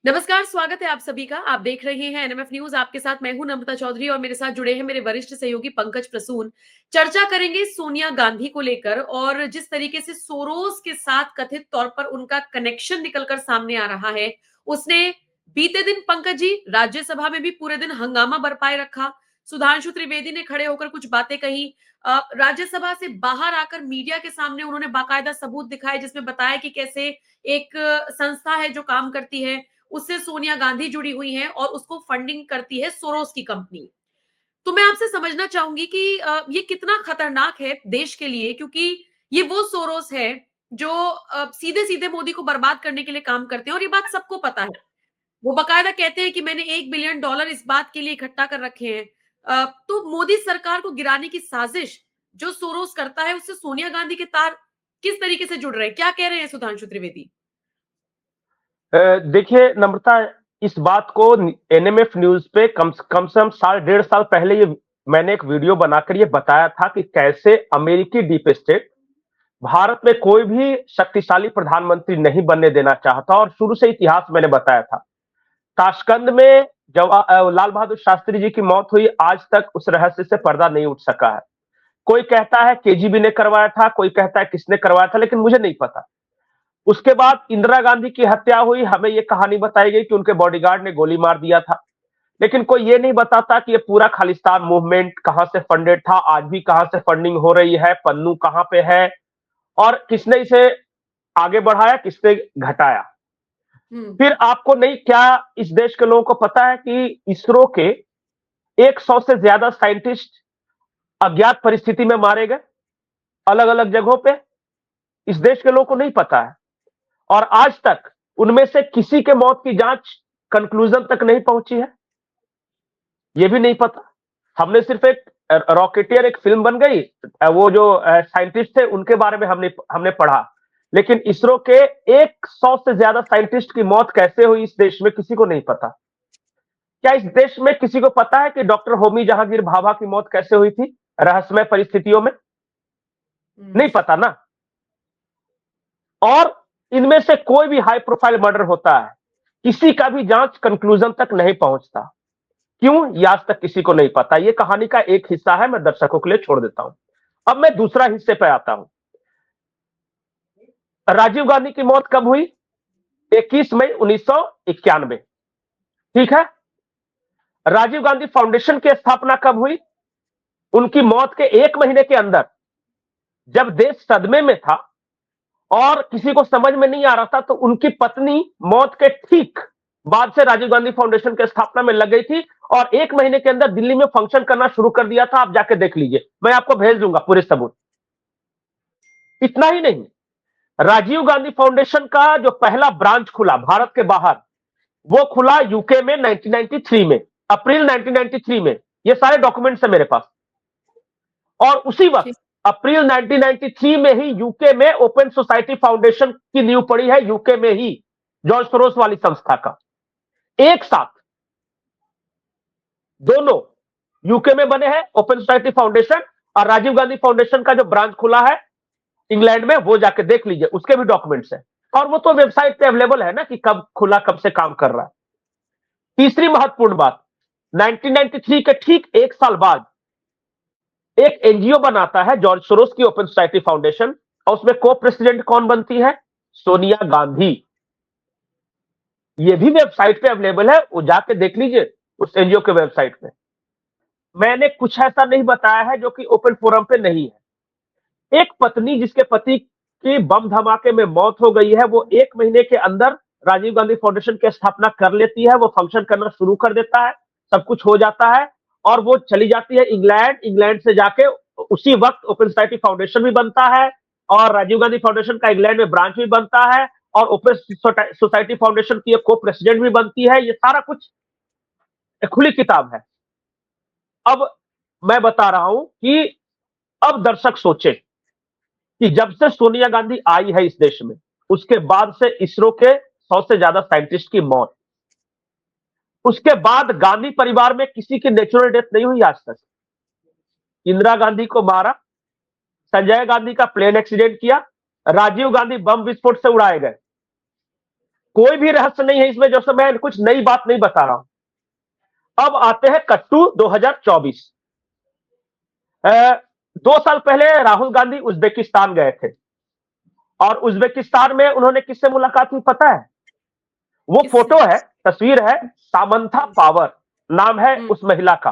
नमस्कार, स्वागत है आप सभी का। आप देख रहे हैं एनएमएफ न्यूज़। आपके साथ मैं हूं नम्रता चौधरी और मेरे साथ जुड़े हैं मेरे वरिष्ठ सहयोगी पंकज प्रसून। चर्चा करेंगे सोनिया गांधी को लेकर और जिस तरीके से सोरोस के साथ कथित तौर पर उनका कनेक्शन निकलकर सामने आ रहा है। उसने बीते दिन पंकज जी राज्यसभा में भी पूरे दिन हंगामा बरपाए रखा। सुधांशु त्रिवेदी ने खड़े होकर कुछ बातें कही। राज्यसभा से बाहर आकर मीडिया के सामने उन्होंने बाकायदा सबूत दिखाए जिसमें बताया कि कैसे एक संस्था है जो काम करती है, उससे सोनिया गांधी जुड़ी हुई हैं और उसको फंडिंग करती है सोरोस की कंपनी। तो मैं आपसे समझना चाहूंगी कि ये कितना खतरनाक है देश के लिए, क्योंकि ये वो सोरोस है जो सीधे सीधे मोदी को बर्बाद करने के लिए काम करते हैं और ये बात सबको पता है। वो बकायदा कहते हैं कि मैंने $1 बिलियन इस बात के लिए इकट्ठा कर रखे हैं। तो मोदी सरकार को गिराने की साजिश जो सोरोस करता है उससे सोनिया गांधी के तार किस तरीके से जुड़ रहे हैं? क्या कह रहे हैं सुधांशु त्रिवेदी? देखिए नम्रता, इस बात को एनएमएफ न्यूज पे कम से कम साल डेढ़ साल पहले ये मैंने एक वीडियो बनाकर ये बताया था कि कैसे अमेरिकी डीप स्टेट भारत में कोई भी शक्तिशाली प्रधानमंत्री नहीं बनने देना चाहता। और शुरू से इतिहास मैंने बताया था। ताशकंद में जब लाल बहादुर शास्त्री जी की मौत हुई, आज तक उस रहस्य से पर्दा नहीं उठ सका है। कोई कहता है केजीबी ने करवाया था, कोई कहता है किसने करवाया था, लेकिन मुझे नहीं पता। उसके बाद इंदिरा गांधी की हत्या हुई, हमें यह कहानी बताई गई कि उनके बॉडीगार्ड ने गोली मार दिया था। लेकिन कोई ये नहीं बताता कि ये पूरा खालिस्तान मूवमेंट कहां से फंडेड था, आज भी कहां से फंडिंग हो रही है, पन्नू कहां पे है और किसने इसे आगे बढ़ाया, किसने घटाया। हम्म। फिर आपको नहीं, क्या इस देश के लोगों को पता है कि इसरो के 100 से ज्यादा साइंटिस्ट अज्ञात परिस्थिति में मारे गए अलग अलग जगहों पे? इस देश के लोगों को नहीं पता है। और आज तक उनमें से किसी के मौत की जांच कंक्लूजन तक नहीं पहुंची है, यह भी नहीं पता। हमने सिर्फ एक रॉकेटियर, एक फिल्म बन गई, वो जो साइंटिस्ट थे उनके बारे में हमने हमने पढ़ा। लेकिन इसरो के 100 से ज्यादा साइंटिस्ट की मौत कैसे हुई इस देश में किसी को नहीं पता। क्या इस देश में किसी को पता है कि डॉक्टर होमी जहांगीर भाभा की मौत कैसे हुई थी रहस्यमय परिस्थितियों में? हम्म। नहीं पता ना। और इनमें से कोई भी हाई प्रोफाइल मर्डर होता है, किसी का भी जांच कंक्लूजन तक नहीं पहुंचता। क्यों, ये आज तक किसी को नहीं पता। ये कहानी का एक हिस्सा है, मैं दर्शकों के लिए छोड़ देता हूं। अब मैं दूसरा हिस्से पे आता हूं। राजीव गांधी की मौत कब हुई? 21 मई 1991। ठीक है। राजीव गांधी फाउंडेशन की स्थापना कब हुई? उनकी मौत के 1 महीने के अंदर, जब देश सदमे में था और किसी को समझ में नहीं आ रहा था, तो उनकी पत्नी मौत के ठीक बाद से राजीव गांधी फाउंडेशन की स्थापना में लग गई थी और 1 महीने के अंदर दिल्ली में फंक्शन करना शुरू कर दिया था। आप जाके देख लीजिए, मैं आपको भेज दूंगा पूरे सबूत। इतना ही नहीं, राजीव गांधी फाउंडेशन का जो पहला ब्रांच खुला भारत के बाहर, वो खुला यूके में 1993 में, अप्रैल 1993 में। ये सारे डॉक्यूमेंट्स है मेरे पास। और उसी वक्त अप्रैल 1993 में ही यूके में ओपन सोसाइटी फाउंडेशन की नींव पड़ी है, यूके में ही, जॉर्ज सोरोस वाली संस्था का। एक साथ दोनों यूके में बने हैं, ओपन सोसाइटी फाउंडेशन और राजीव गांधी फाउंडेशन का जो ब्रांच खुला है इंग्लैंड में, वो जाके देख लीजिए, उसके भी डॉक्यूमेंट्स हैं। और वो तो वेबसाइट पे अवेलेबल है ना कि कब खुला, कब से काम कर रहा है। तीसरी महत्वपूर्ण बात, 1993 के ठीक एक साल बाद एक एनजीओ बनाता है जॉर्ज सोरोस की ओपन सोसाइटी फाउंडेशन, और उसमें को प्रेसिडेंट कौन बनती है? सोनिया गांधी। ये भी वेबसाइट पे अवेलेबल है, वो जाके देख लीजिए उस एनजीओ के वेबसाइट पे। मैंने कुछ ऐसा नहीं बताया है जो कि ओपन फोरम पे नहीं है। एक पत्नी जिसके पति की बम धमाके में मौत हो गई है, वो 1 महीने के अंदर राजीव गांधी फाउंडेशन की स्थापना कर लेती है, वो फंक्शन करना शुरू कर देता है, सब कुछ हो जाता है और वो चली जाती है इंग्लैंड। इंग्लैंड से जाके उसी वक्त ओपन सोसाइटी फाउंडेशन भी बनता है और राजीव गांधी फाउंडेशन का इंग्लैंड में ब्रांच भी बनता है और ओपन सोसाइटी फाउंडेशन की को प्रेसिडेंट भी बनती है। ये सारा कुछ एक खुली किताब है। अब मैं बता रहा हूं कि अब दर्शक सोचे कि जब से सोनिया गांधी आई है इस देश में, उसके बाद से इसरो के 100 से ज्यादा साइंटिस्ट की मौत, उसके बाद गांधी परिवार में किसी की नेचुरल डेथ नहीं हुई आज तक। इंदिरा गांधी को मारा, संजय गांधी का प्लेन एक्सीडेंट किया, राजीव गांधी बम विस्फोट से उड़ाए गए। कोई भी रहस्य नहीं है इसमें, जैसे मैं कुछ नई बात नहीं बता रहा हूं। अब आते हैं कट्टू 2024। 2 साल पहले राहुल गांधी उज्बेकिस्तान गए थे, और उज्बेकिस्तान में उन्होंने किससे मुलाकात की पता है? वो किससे? फोटो है, तस्वीर है, सामंथा पावर नाम है हम्म। उस महिला का।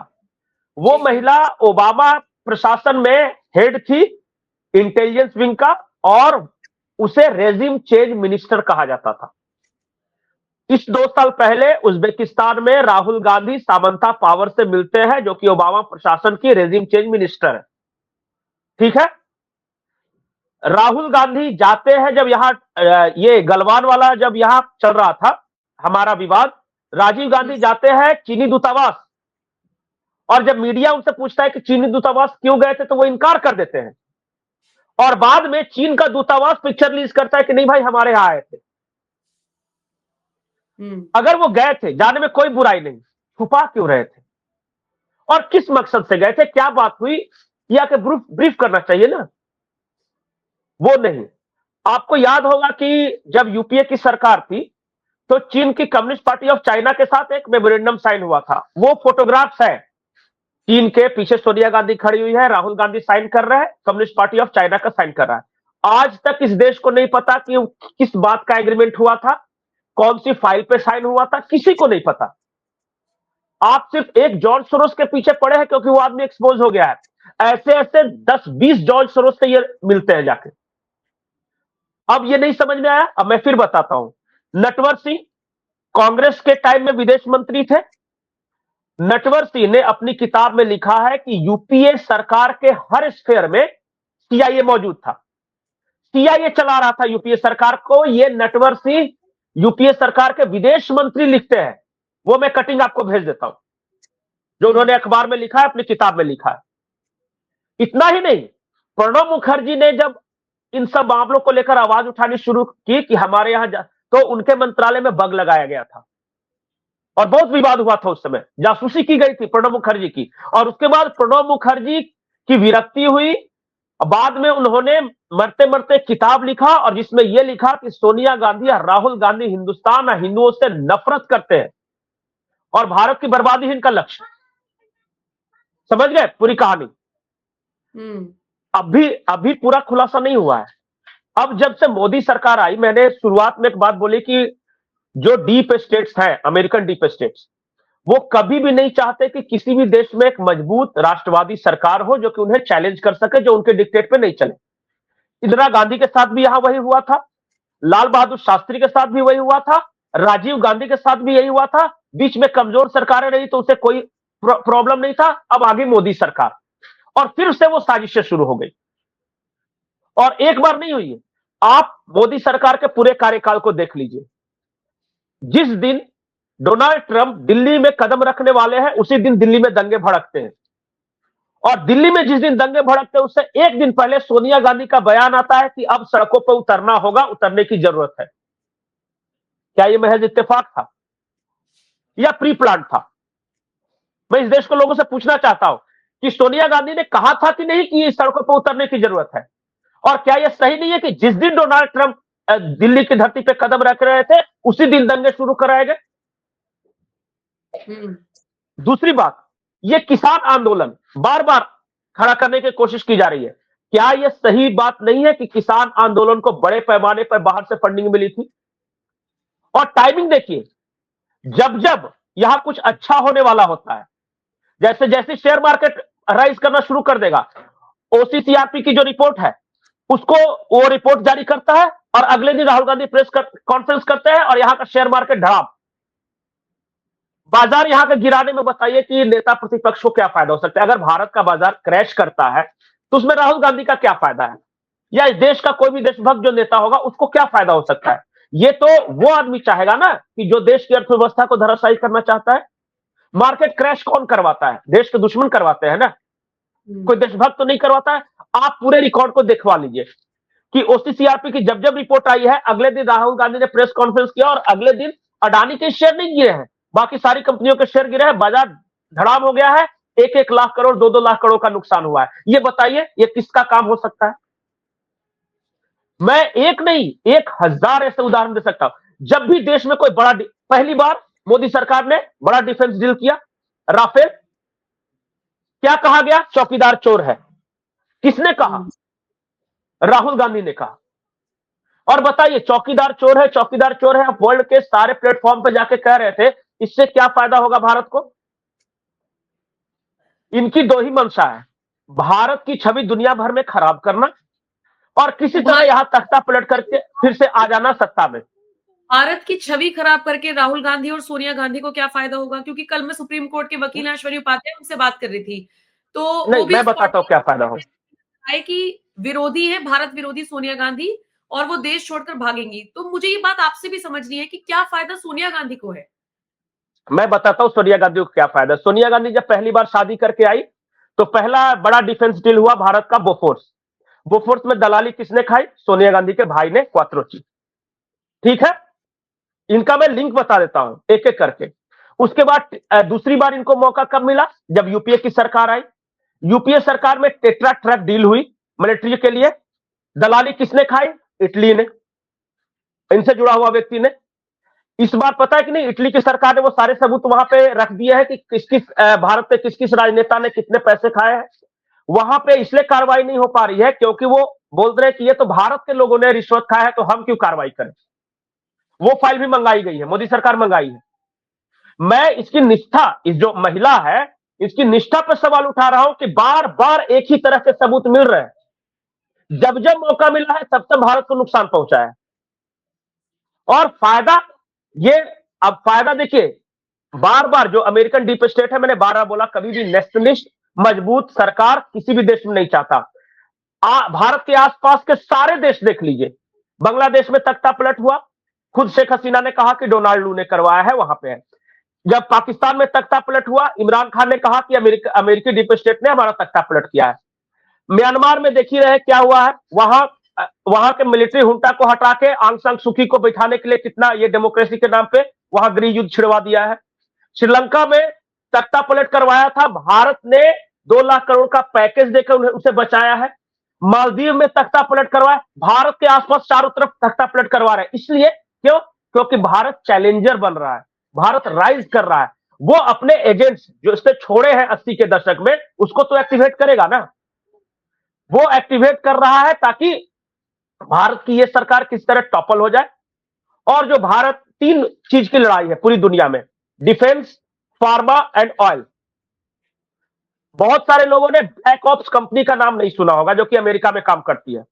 वो ठीक है। महिला ओबामा प्रशासन में हेड थी इंटेलिजेंस विंग का, और उसे रेजिम चेंज मिनिस्टर कहा जाता था। इस 2 साल पहले उज्बेकिस्तान में राहुल गांधी सामंथा पावर से मिलते हैं, जो कि ओबामा प्रशासन की रेजिम चेंज मिनिस्टर है। ठीक है। राहुल गांधी जाते हैं जब यहां ये गलवान वाला जब यहां चल रहा था हमारा विवाद, राजीव गांधी जाते हैं चीनी दूतावास, और जब मीडिया उनसे पूछता है कि चीनी दूतावास क्यों गए थे, तो वो इनकार कर देते हैं। और बाद में चीन का दूतावास पिक्चर रिलीज करता है कि नहीं भाई हमारे यहां आए थे। अगर वो गए थे, जाने में कोई बुराई नहीं, छुपा क्यों रहे थे? और किस मकसद से गए थे, क्या बात हुई, या के ब्रीफ करना चाहिए ना, वो नहीं। आपको याद होगा कि जब यूपीए की सरकार थी, तो चीन की कम्युनिस्ट पार्टी ऑफ चाइना के साथ एक मेमोरेंडम साइन हुआ था। वो फोटोग्राफ्स है, चीन के पीछे सोनिया गांधी खड़ी हुई है, राहुल गांधी साइन कर रहा है, कम्युनिस्ट पार्टी ऑफ चाइना का साइन कर रहा है। आज तक इस देश को नहीं पता कि किस बात का एग्रीमेंट हुआ था, कौन सी फाइल पे साइन हुआ था, किसी को नहीं पता। आप सिर्फ एक जॉर्ज सोरोस के पीछे पड़े हैं क्योंकि वो आदमी एक्सपोज हो गया है। ऐसे ऐसे 10-20 जॉर्ज सोरोस से ये मिलते हैं जाके। अब ये नहीं समझ में आया, अब मैं फिर बताता हूं। नटवर सिंह कांग्रेस के टाइम में विदेश मंत्री थे। नटवर सिंह ने अपनी किताब में लिखा है कि यूपीए सरकार के हर स्फेयर में सीआईए मौजूद था, सीआईए चला रहा था यूपीए सरकार को। ये नटवर सिंह यूपीए सरकार के विदेश मंत्री लिखते हैं। वो मैं कटिंग आपको भेज देता हूं, जो उन्होंने अखबार में लिखा है, अपनी किताब में लिखा है। इतना ही नहीं, प्रणब मुखर्जी ने जब इन सब मामलों को लेकर आवाज उठानी शुरू की कि हमारे यहां तो उनके मंत्रालय में बग लगाया गया था, और बहुत विवाद हुआ था। उस समय जासूसी की गई थी प्रणब मुखर्जी की, और उसके बाद प्रणब मुखर्जी की विरक्ति हुई। बाद में उन्होंने मरते मरते किताब लिखा, और जिसमें यह लिखा कि सोनिया गांधी और राहुल गांधी हिंदुस्तान और हिंदुओं से नफरत करते हैं, और भारत की बर्बादी है इनका लक्ष्य। समझ गए पूरी कहानी? अभी पूरा खुलासा नहीं हुआ है। अब जब से मोदी सरकार आई, मैंने शुरुआत में एक बात बोली कि जो डीप स्टेट्स हैं, अमेरिकन डीप स्टेट्स, वो कभी भी नहीं चाहते कि किसी भी देश में एक मजबूत राष्ट्रवादी सरकार हो जो कि उन्हें चैलेंज कर सके, जो उनके डिक्टेट पे नहीं चले। इंदिरा गांधी के साथ भी यहां वही हुआ था, लाल बहादुर शास्त्री के साथ भी वही हुआ था, राजीव गांधी के साथ भी यही हुआ था। बीच में कमजोर सरकारें रही तो उसे कोई प्रॉब्लम नहीं था। अब आ गई मोदी सरकार, और फिर से वो साजिशें शुरू हो गई, और एक बार नहीं हुई है। आप मोदी सरकार के पूरे कार्यकाल को देख लीजिए। जिस दिन डोनाल्ड ट्रंप दिल्ली में कदम रखने वाले हैं, उसी दिन दिल्ली में दंगे भड़कते हैं, और दिल्ली में जिस दिन दंगे भड़कते हैं, उससे एक दिन पहले सोनिया गांधी का बयान आता है कि अब सड़कों पर उतरना होगा, उतरने की जरूरत है। क्या यह महज इत्तेफाक था या प्री प्लान था? मैं इस देश को लोगों से पूछना चाहता हूं कि सोनिया गांधी ने कहा था कि नहीं कि सड़कों पर उतरने की जरूरत है? और क्या यह सही नहीं है कि जिस दिन डोनाल्ड ट्रंप दिल्ली की धरती पर कदम रख रहे थे, उसी दिन दंगे शुरू कराए गए? दूसरी बात, यह किसान आंदोलन बार बार खड़ा करने की कोशिश की जा रही है। क्या यह सही बात नहीं है कि किसान आंदोलन को बड़े पैमाने पर बाहर से फंडिंग मिली थी? और टाइमिंग देखिए, जब जब यहां कुछ अच्छा होने वाला होता है, जैसे जैसे शेयर मार्केट राइज करना शुरू कर देगा, ओसीसीआरपी की जो रिपोर्ट है उसको वो रिपोर्ट जारी करता है, और अगले दिन राहुल गांधी प्रेस कॉन्फ्रेंस करते हैं, और यहां का शेयर मार्केट धड़ाम। बाजार यहां के गिराने में बताइए कि नेता प्रतिपक्ष को क्या फायदा हो सकता है? अगर भारत का बाजार क्रैश करता है तो उसमें राहुल गांधी का क्या फायदा है, या इस देश का कोई भी देशभक्त जो नेता होगा उसको क्या फायदा हो सकता है? ये तो वो आदमी चाहेगा ना कि जो देश की अर्थव्यवस्था को धराशायी करना चाहता है। मार्केट क्रैश कौन करवाता है? देश के दुश्मन करवाते हैं ना, कोई देशभक्त तो नहीं करवाता है। आप पूरे रिकॉर्ड को दिखवा लीजिए कि ओसीसीआरपी की जब जब रिपोर्ट आई है, अगले दिन राहुल गांधी ने प्रेस कॉन्फ्रेंस किया, और अगले दिन अडानी के शेयर नहीं गिरे हैं, बाकी सारी कंपनियों के शेयर गिरे हैं, बाजार धड़ाम हो गया है, 1-1 लाख करोड़ 2-2 लाख करोड़ का नुकसान हुआ है। ये बताइए ये किसका काम हो सकता है? मैं एक नहीं 1000 ऐसे उदाहरण दे सकता हूं। जब भी देश में कोई पहली बार मोदी सरकार ने बड़ा डिफेंस डील किया, राफेल, क्या कहा गया? चौकीदार चोर है। किसने कहा? राहुल गांधी ने कहा। और बताइए, चौकीदार चोर है, चौकीदार चोर है, आप वर्ल्ड के सारे प्लेटफॉर्म पर जाके कह रहे थे, इससे क्या फायदा होगा भारत को? इनकी दो ही मंशा है, भारत की छवि दुनिया भर में खराब करना और किसी तरह यहां तख्ता पलट करके फिर से आ जाना सत्ता में। भारत की छवि खराब करके राहुल गांधी और सोनिया गांधी को क्या फायदा होगा? क्योंकि कल मैं सुप्रीम कोर्ट के वकील ऐश्वर्या उपाध्याय उनसे बात कर रही थी, तो वो नहीं, भी मैं इस बताता हूं क्या फायदा होगा। है कि विरोधी है, भारत विरोधी सोनिया गांधी, और वो देश छोड़कर भागेंगी। तो मुझे ये बात आपसे भी समझनी है कि क्या फायदा सोनिया गांधी को है? मैं बताता हूं सोनिया गांधी को क्या फायदा। सोनिया गांधी जब पहली बार शादी करके आई तो पहला बड़ा डिफेंस डील हुआ भारत का, बोफोर्स। बोफोर्स में दलाली किसने खाई? सोनिया गांधी के भाई ने, क्वात्रोची। ठीक है, इनका मैं लिंक बता देता हूं एक एक करके। उसके बाद दूसरी बार इनको मौका कब मिला? जब यूपीए की सरकार आई। यूपीए सरकार में टेट्रा ट्रैक डील हुई मिलिट्री के लिए। दलाली किसने खाई? इटली ने, इनसे जुड़ा हुआ व्यक्ति ने। इस बार पता है कि नहीं, इटली की सरकार ने वो सारे सबूत वहां पे रख दिए हैं कि किस किस भारत पे किस किस राजनेता ने कितने पैसे खाए हैं। वहां पे इसलिए कार्रवाई नहीं हो पा रही है क्योंकि वो बोल रहे हैं कि ये तो भारत के लोगों ने रिश्वत खाया है, तो हम क्यों कार्रवाई करें। वो फाइल भी मंगाई गई है, मोदी सरकार मंगाई है। मैं इसकी निष्ठा, इस जो महिला है इसकी निष्ठा पर सवाल उठा रहा हूं कि बार बार एक ही तरह के सबूत मिल रहे हैं। जब जब मौका मिला है तब तब भारत को नुकसान पहुंचा है। और फायदा ये, अब फायदा देखिए, बार बार जो अमेरिकन डीप स्टेट है, मैंने बार बार बोला, कभी भी नेशनलिस्ट मजबूत सरकार किसी भी देश में नहीं चाहता। भारत के आसपास के सारे देश देख लीजिए। बांग्लादेश में तख्ता पलट हुआ, खुद शेख हसीना ने कहा कि डोनाल्ड लू ने करवाया है, वहां पे है। जब पाकिस्तान में तख्ता पलट हुआ, इमरान खान ने कहा कि अमेरिकी डीप स्टेट ने हमारा तख्ता पलट किया है। म्यांमार में देख ही रहे क्या हुआ है, वहां के मिलिट्री हुंटा को हटा के आंग सान सूकी को बैठाने के लिए कितना ये डेमोक्रेसी के नाम पे वहां गृह युद्ध छिड़वा दिया है। श्रीलंका में तख्ता पलट करवाया था, भारत ने 2 लाख करोड़ का पैकेज देकर उसे बचाया है। मालदीव में तख्ता पलट करवाया, भारत के आसपास चारों तरफ तख्ता पलट करवा रहे हैं। इसलिए क्यों? क्योंकि भारत चैलेंजर बन रहा है, भारत राइज कर रहा है। वो अपने एजेंट्स जो इससे छोड़े हैं 80 के दशक में, उसको तो एक्टिवेट करेगा ना। वो एक्टिवेट कर रहा है ताकि भारत की ये सरकार किस तरह टॉपल हो जाए। और जो भारत 3 चीज की लड़ाई है पूरी दुनिया में, डिफेंस, फार्मा एंड ऑयल। बहुत सारे लोगों ने ब्लैक ऑप्स कंपनी का नाम नहीं सुना होगा, जो कि अमेरिका में काम करती है।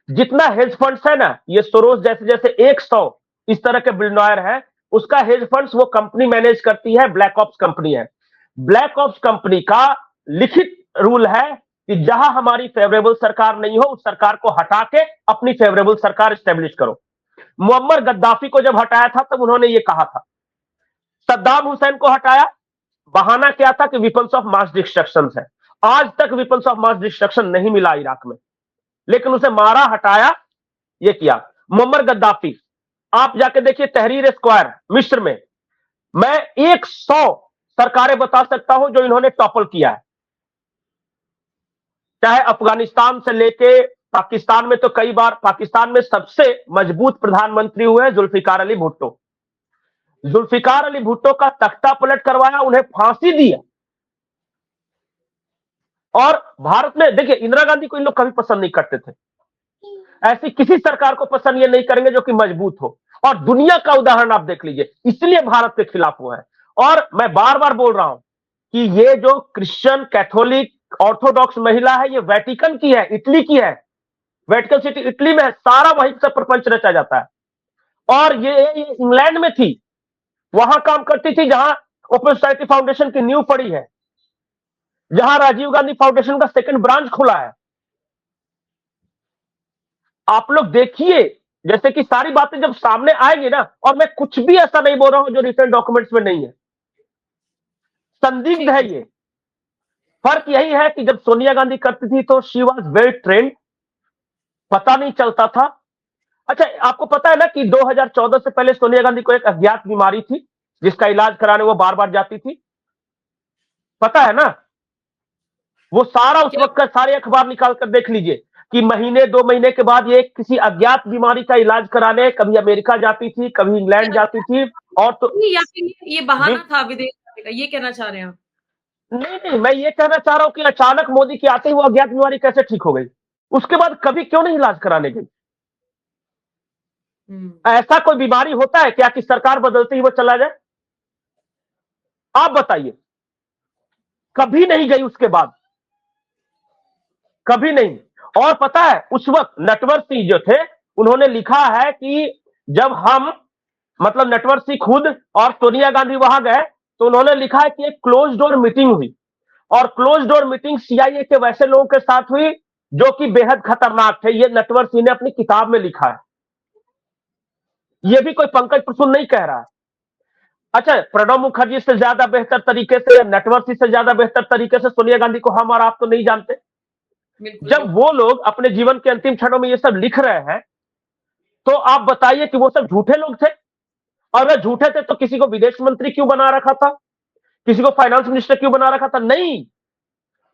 जितना हेज फंड्स है ना, ये सोरोस जैसे जैसे 100 इस तरह के बिलियनर है, उसका हेज फंड्स वो कंपनी मैनेज करती है, ब्लैक ऑप्स कंपनी है। ब्लैक ऑप्स कंपनी का लिखित रूल है कि जहां हमारी फेवरेबल सरकार नहीं हो, उस सरकार को हटा के अपनी फेवरेबल सरकार स्टेब्लिश करो। मुअम्मर गद्दाफी को जब हटाया था तब उन्होंने ये कहा था। सद्दाम हुसैन को हटाया, बहाना क्या था कि वेपन्स ऑफ मास डिस्ट्रक्शन है। आज तक वेपन्स ऑफ मास डिस्ट्रक्शन नहीं मिला इराक में, लेकिन उसे मारा, हटाया, ये किया। मुअम्मर गद्दाफी, आप जाके देखिए तहरीर स्क्वायर मिस्र में, मैं 100 सरकारें बता सकता हूं जो इन्होंने टॉपल किया है। चाहे अफगानिस्तान से लेके पाकिस्तान में, तो कई बार पाकिस्तान में सबसे मजबूत प्रधानमंत्री हुए जुल्फिकार अली भुट्टो। जुल्फिकार अली भुट्टो का तख्ता पलट करवाया, उन्हें फांसी दिया। और भारत में देखिए, इंदिरा गांधी को इन लोग कभी पसंद नहीं करते थे। ऐसी किसी सरकार को पसंद ये नहीं करेंगे जो कि मजबूत हो। और दुनिया का उदाहरण आप देख लीजिए, इसलिए भारत के खिलाफ वो है। और मैं बार बार बोल रहा हूं कि ये जो क्रिश्चियन, कैथोलिक, ऑर्थोडॉक्स महिला है, ये वेटिकन की है, इटली की है। वेटिकन सिटी इटली में है, सारा वहीं से प्रपंच रचा जाता है। और ये इंग्लैंड में थी, वहां काम करती थी जहां ओपन सोसाइटी फाउंडेशन की नींव पड़ी है, जहां राजीव गांधी फाउंडेशन का सेकंड ब्रांच खुला है। आप लोग देखिए, जैसे कि सारी बातें जब सामने आएगी ना, और मैं कुछ भी ऐसा नहीं बोल रहा हूं जो रिटर्न डॉक्यूमेंट्स में नहीं है, संदिग्ध है ये। फर्क यही है कि जब सोनिया गांधी करती थी तो शी वॉज वेल ट्रेंड, पता नहीं चलता था। अच्छा, आपको पता है ना कि 2014 से पहले सोनिया गांधी को एक अज्ञात बीमारी थी जिसका इलाज कराने वो बार बार जाती थी, पता है ना? वो सारा उस क्या? वक्त का सारे अखबार निकाल कर देख लीजिए। कि महीने 2 महीने के बाद ये किसी अज्ञात बीमारी का इलाज कराने कभी अमेरिका जाती थी, कभी इंग्लैंड जाती थी। और तो या फिर ये जी, बहाना था विदेश जाने का, ये कहना चाह रहे हैं आप? नहीं नहीं, मैं ये कहना चाह रहा हूं कि अचानक मोदी के आते ही वो अज्ञात बीमारी कैसे ठीक हो गई, उसके बाद कभी क्यों नहीं इलाज कराने गई? हुँ। ऐसा कोई बीमारी होता है क्या कि सरकार बदलते ही वो चला जाए? आप बताइए, कभी नहीं गई उसके बाद, कभी नहीं। और पता है उस वक्त नटवर सिंह जो थे, उन्होंने लिखा है कि जब हम, मतलब नटवर सिंह खुद और सोनिया गांधी वहां गए, तो उन्होंने लिखा है कि एक क्लोज डोर मीटिंग हुई, और क्लोज डोर मीटिंग सीआईए के वैसे लोगों के साथ हुई जो कि बेहद खतरनाक थे। ये नटवर सिंह ने अपनी किताब में लिखा है, ये भी कोई पंकज प्रसून नहीं कह रहा है। अच्छा, प्रणब मुखर्जी से ज्यादा बेहतर तरीके से, नटवर सिंह से ज्यादा बेहतर तरीके से सोनिया गांधी को हम और आप तो नहीं जानते। बिल्कुल, जब बिल्कुल। वो लोग अपने जीवन के अंतिम क्षणों में ये सब लिख रहे हैं, तो आप बताइए कि वो सब झूठे लोग थे? और अगर झूठे थे तो किसी को विदेश मंत्री क्यों बना रखा था, किसी को फाइनेंस मिनिस्टर क्यों बना रखा था? नहीं,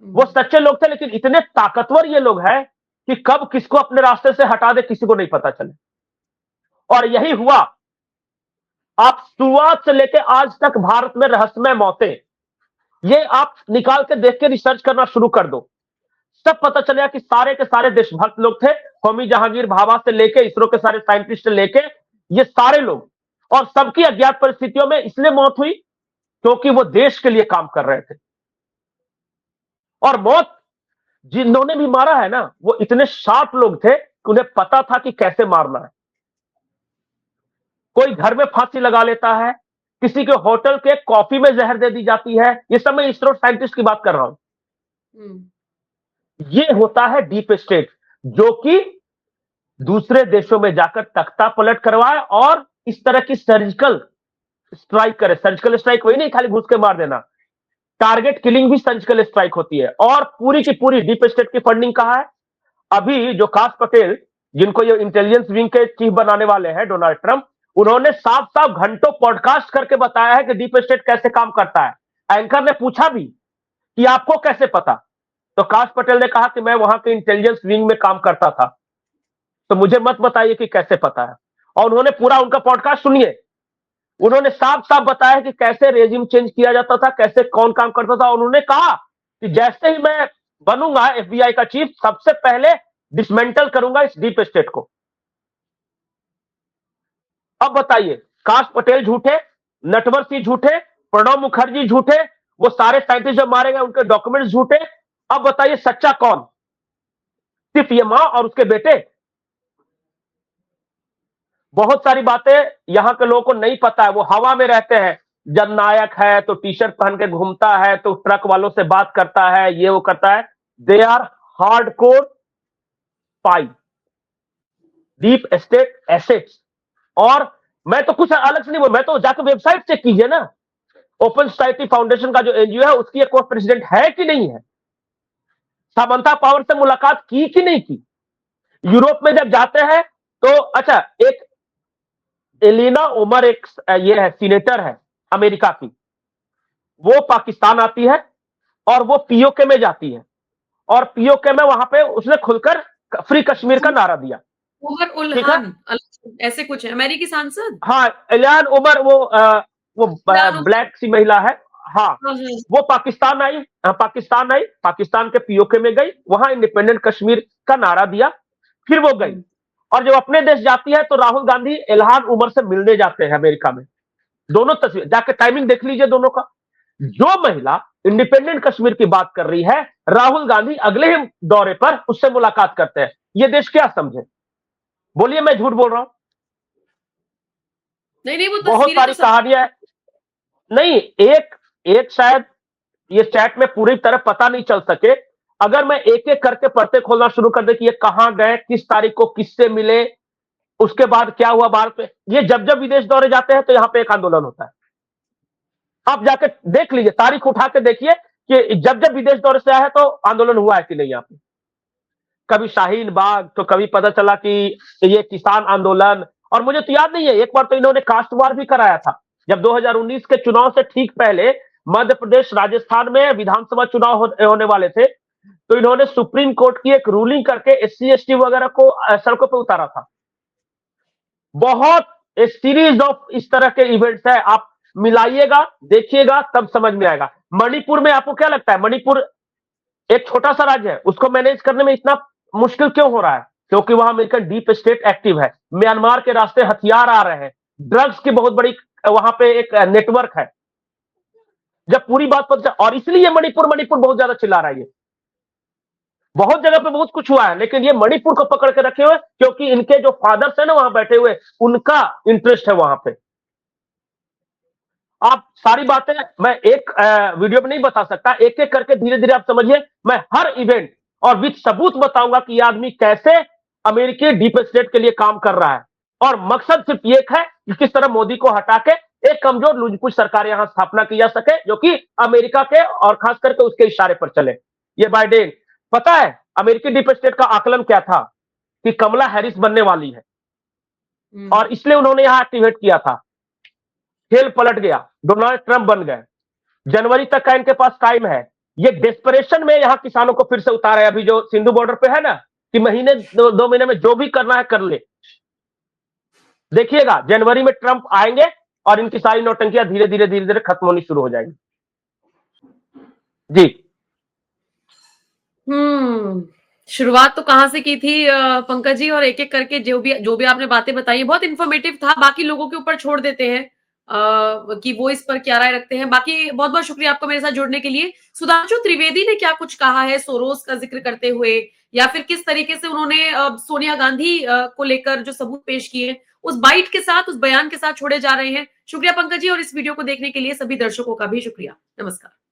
वो हुँ। सच्चे लोग थे, लेकिन इतने ताकतवर ये लोग हैं कि कब किसको अपने रास्ते से हटा दे किसी को नहीं पता चले। और यही हुआ। आप शुरुआत से लेकर आज तक भारत में रहस्यमय मौतें, ये आप निकाल के देख के रिसर्च करना शुरू कर दो, सब पता चलेगा कि सारे के सारे देशभक्त लोग थे। होमी जहांगीर भाभा से लेके इसरो के सारे साइंटिस्ट से लेके ये सारे लोग, और सबकी अज्ञात परिस्थितियों में इसलिए मौत हुई क्योंकि वो देश के लिए काम कर रहे थे। और मौत जिन्होंने भी मारा है ना, वो इतने शार्प लोग थे कि उन्हें पता था कि कैसे मारना है। कोई घर में फांसी लगा लेता है, किसी के होटल के कॉफी में जहर दे दी जाती है। ये सब मैं इसरो साइंटिस्ट की बात कर रहा हूं। हुँ। ये होता है डीप स्टेट, जो कि दूसरे देशों में जाकर तख्ता पलट करवाए और इस तरह की सर्जिकल स्ट्राइक करे। सर्जिकल स्ट्राइक वही नहीं खाली घुस के मार देना, टारगेट किलिंग भी सर्जिकल स्ट्राइक होती है। और पूरी की पूरी डीप स्टेट की फंडिंग कहां है? अभी जो काश पटेल, जिनको ये इंटेलिजेंस विंग के चीफ बनाने वाले हैं डोनाल्ड ट्रंप, उन्होंने साफ साफ घंटों पॉडकास्ट करके बताया है कि डीप स्टेट कैसे काम करता है। एंकर ने पूछा भी कि आपको कैसे पता, तो काश पटेल ने कहा कि मैं वहां के इंटेलिजेंस विंग में काम करता था, तो मुझे मत बताइए कि कैसे पता है। और उन्होंने पूरा उनका पॉडकास्ट सुनिए, उन्होंने साफ साफ बताया कि कैसे रेजिम चेंज किया जाता था, कैसे कौन काम करता था। और उन्होंने कहा कि जैसे ही मैं बनूंगा एफबीआई का चीफ, सबसे पहले डिसमेंटल करूंगा इस डीप स्टेट को। अब बताइए, काश पटेल झूठे, नटवर सिंह झूठे, प्रणब मुखर्जी झूठे, वो सारे साइंटिस्ट जो मारे गए उनके डॉक्यूमेंट्स झूठे। अब बताइए सच्चा कौन? सिर्फ ये मां और उसके बेटे। बहुत सारी बातें यहां के लोगों को नहीं पता है, वो हवा में रहते हैं। जब नायक है तो टी शर्ट पहन के घूमता है, तो ट्रक वालों से बात करता है, ये वो करता है। They are hardcore spy, deep state assets. और मैं तो कुछ अलग से नहीं बोल, मैं तो जाकर वेबसाइट चेक कीजिए ना, ओपन सोसाइटी फाउंडेशन का जो एनजीओ है उसकी एक कोई प्रेसिडेंट है कि नहीं है? सामंता पावर से मुलाकात की कि नहीं की? यूरोप में जब जाते हैं तो अच्छा, एक एलिना उमर, एक ये है सीनेटर है अमेरिका की, वो पाकिस्तान आती है और वो पीओके में जाती है, और पीओके में वहां पे उसने खुलकर फ्री कश्मीर का नारा दिया। उमर उल ठीक है, हान ऐसे कुछ है, अमेरिकी सांसद? हाँ, एलियान उमर, वो इमरान उमर। ब्लैक सी महिला है। हाँ, हाँ, हाँ। वो पाकिस्तान आई, पाकिस्तान आई, पाकिस्तान के पीओके में गई, वहां इंडिपेंडेंट कश्मीर का नारा दिया, फिर वो गई। हुँ। और जब अपने देश जाती है तो राहुल गांधी इल्हान उमर से मिलने जाते हैं अमेरिका में। दोनों तस्वीर जाके टाइमिंग देख लीजिए दोनों का। जो महिला इंडिपेंडेंट कश्मीर की बात कर रही है, राहुल गांधी अगले ही दौरे पर उससे मुलाकात करते हैं। ये देश क्या समझे? बोलिए, मैं झूठ बोल रहा हूं? नहीं, नहीं, वो बहुत तस्वीरें तो सारी सब। कहानियां हैं। नहीं, एक एक शायद ये चैट में पूरी तरह पता नहीं चल सके। अगर मैं एक एक करके पढ़ते खोलना शुरू कर दे कि ये कहां गए, किस तारीख को किससे मिले, उसके बाद क्या हुआ भारत में, ये जब जब विदेश दौरे जाते हैं तो यहां पे एक आंदोलन होता है। आप जाके देख लीजिए, तारीख उठा के देखिए कि जब जब विदेश दौरे से आया है तो आंदोलन हुआ है कि नहीं यहाँ पे। कभी शाहीन बाग, तो कभी पता चला कि ये किसान आंदोलन। और मुझे तो याद नहीं है, एक बार तो इन्होंने कास्ट वार भी कराया था, जब 2019 के चुनाव से ठीक पहले मध्य प्रदेश राजस्थान में विधानसभा चुनाव होने वाले थे। तो इन्होंने सुप्रीम कोर्ट की एक रूलिंग करके एससी एसटी वगैरह को सड़कों पर उतारा था। बहुत एक सीरीज ऑफ इस तरह के इवेंट्स है, आप मिलाइएगा देखिएगा तब समझ में आएगा। मणिपुर में आपको क्या लगता है, मणिपुर एक छोटा सा राज्य है, उसको मैनेज करने में इतना मुश्किल क्यों हो रहा है? क्योंकि वहां अमेरिकन डीप स्टेट एक्टिव है, म्यांमार के रास्ते हथियार आ रहे हैं, ड्रग्स की बहुत बड़ी वहां पे एक नेटवर्क है। जब पूरी बात पता, और इसलिए मणिपुर मणिपुर बहुत ज्यादा चिल्ला रहा है। ये बहुत जगह पे बहुत कुछ हुआ है, लेकिन ये मणिपुर को पकड़ के रखे हुए, क्योंकि इनके जो फादर्स है ना वहां बैठे हुए, उनका इंटरेस्ट है वहां पे। आप सारी बातें मैं एक वीडियो में नहीं बता सकता, एक एक करके धीरे धीरे आप समझिए। मैं हर इवेंट और विद सबूत बताऊंगा कि यह आदमी कैसे अमेरिकी डीप स्टेट के लिए काम कर रहा है, और मकसद सिर्फ एक है कि किस तरह मोदी को हटा के एक कमजोर लूजपुच सरकार यहां स्थापना की जा सके, जो कि अमेरिका के और खास करके उसके इशारे पर चले। ये बाइडेन, पता है अमेरिकी डीप स्टेट का आकलन क्या था कि कमला हैरिस बनने वाली है, और इसलिए उन्होंने यहां एक्टिवेट किया था। खेल पलट गया, डोनाल्ड ट्रंप बन गए। जनवरी तक का इनके पास टाइम है। ये डेस्परेशन में यहां किसानों को फिर से उतारे, अभी जो सिंधु बॉर्डर पे है ना, कि महीने दो महीने में जो भी करना है कर ले। देखिएगा जनवरी में ट्रंप आएंगे और इनकी सारी नौटंकियां धीरे धीरे धीरे धीरे खत्म होनी शुरू हो जाएगी। जी। शुरुआत तो कहाँ से की थी पंकज जी, और एक एक करके जो भी आपने बातें बताई बहुत इन्फॉर्मेटिव था। बाकी लोगों के ऊपर छोड़ देते हैं कि वो इस पर क्या राय रखते हैं। बाकी बहुत बहुत शुक्रिया आपका मेरे साथ जुड़ने के लिए। सुधांशु त्रिवेदी ने क्या कुछ कहा है सोरोस का जिक्र करते हुए, या फिर किस तरीके से उन्होंने सोनिया गांधी को लेकर जो सबूत पेश किए, उस बाइट के साथ, उस बयान के साथ छोड़े जा रहे हैं। शुक्रिया पंकज जी, और इस वीडियो को देखने के लिए सभी दर्शकों का भी शुक्रिया। नमस्कार।